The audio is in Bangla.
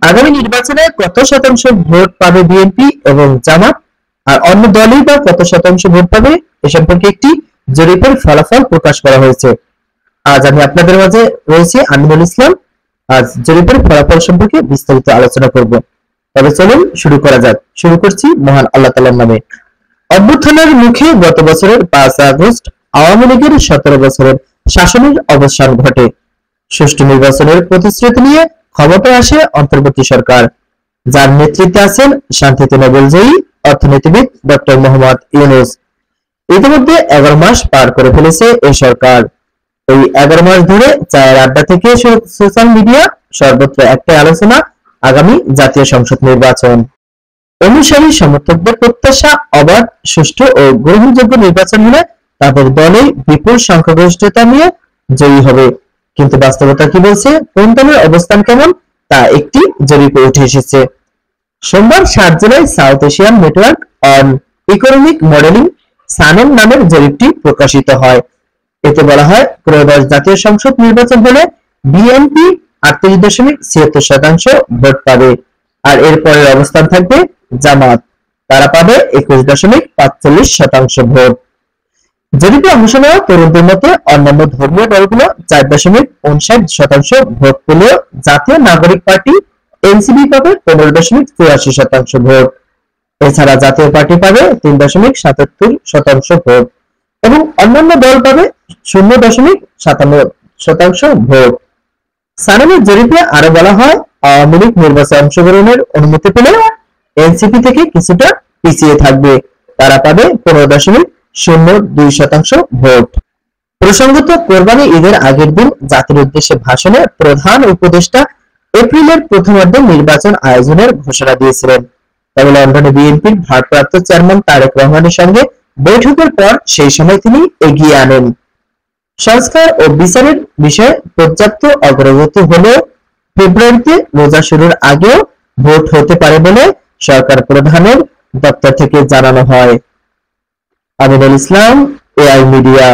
আগামী নির্বাচনে কত শতাংশ ভোট পাবে বিএনপি এবং জামাত, আর অন্য দলই বা কত শতাংশ ভোট পাবে, এ সম্পর্কে একটি জরিপের ফলাফল প্রকাশ করা হয়েছে। আজ আমি আপনাদের মাঝে রয়েছি আমিনুল ইসলাম। আজ জরিপের ফলাফল সম্পর্কে বিস্তারিত আলোচনা করব। তবে চলুন শুরু করা যাক। শুরু করছি মহান আল্লাহ তাআলার নামে। অভ্যুত্থানের মুখে গত বছরের 5 আগস্ট আওয়ামী লীগের 17 বছরের শাসনের অবসান ঘটে। সুষ্ঠু নির্বাচনের প্রতিশ্রুতি নিয়ে ক্ষমতায় আসে অন্তর্বর্তী সরকার, যার নেতৃত্বে আছেন শান্তিতে নোবেলজয়ী অর্থনীতিবিদ ডক্টর মোহাম্মদ ইউনূস। ইতিমধ্যে 11 মাস পার করে ফেলেছে এই সরকার। এই 11 মাস ধরে চায়ের আড্ডা থেকে সোশ্যাল মিডিয়া সর্বত্র একটাই আলোচনা, আগামী জাতীয় সংসদ নির্বাচন। অনুসারী সমর্থকদের প্রত্যাশা, অবাধ, সুষ্ঠু ও গ্রহণযোগ্য নির্বাচন হলে তাদের দলই বিপুল সংখ্যাগরিষ্ঠতা নিয়ে জয়ী হবে। কিন্তু বাস্তবতা কি বলছে, কোন দলের অবস্থান কেমন, তা একটি জরিপে উঠে এসেছে। সোমবার 7 July south Asian network on economic modelling SANEM নামের জরিপটি প্রকাশিত হয়। এতে বলা হয়, ত্রয়োদশ জাতীয় সংসদ নির্বাচন হলে বিএনপি 38.76% ভোট পাবে, আর এর পরের অবস্থান থাকবে জামাত, তারা পাবে 21.45% ভোট। জরিপে অংশ নেওয়া তরুণদের মতে অন্যান্য ধর্মীয় দলগুলো 4.59% ভোট পেলেও জাতীয় নাগরিক পার্টি এনসিপি পাবে 15.84% ভোট। এছাড়া জাতীয় পার্টি পাবে 3.77% ভোট এবং অন্যান্য দল পাবে 0.57% ভোট। সানেমের জরিপে আরো বলা হয়, আওয়ামী লীগ নির্বাচনে অংশগ্রহণের অনুমতি পেলে এনসিপি থেকে কিছুটা পিছিয়ে থাকবে, তারা পাবে 15.02% ভোট। প্রসঙ্গত, কোরবানি ঈদের আগের দিন জাতির উদ্দেশ্যে ভাষণে প্রধান উপদেষ্টা এপ্রিলের প্রথমার্ধে নির্বাচন আয়োজনের ঘোষণা দিয়েছিলেন। তবে লন্ডনে বিএনপির ভারপ্রাপ্ত চেয়ারম্যান তারেক রহমানের সঙ্গে বৈঠকের পর সেই সময় তিনি এগিয়ে আনেন। সংস্কার ও বিচারের বিষয়ে পর্যাপ্ত অগ্রগতি হলেও ফেব্রুয়ারিতে রোজা শুরুর আগেও ভোট হতে পারে বলে সরকার প্রধানের দপ্তর থেকে জানানো হয়। Aminul Islam, AI media.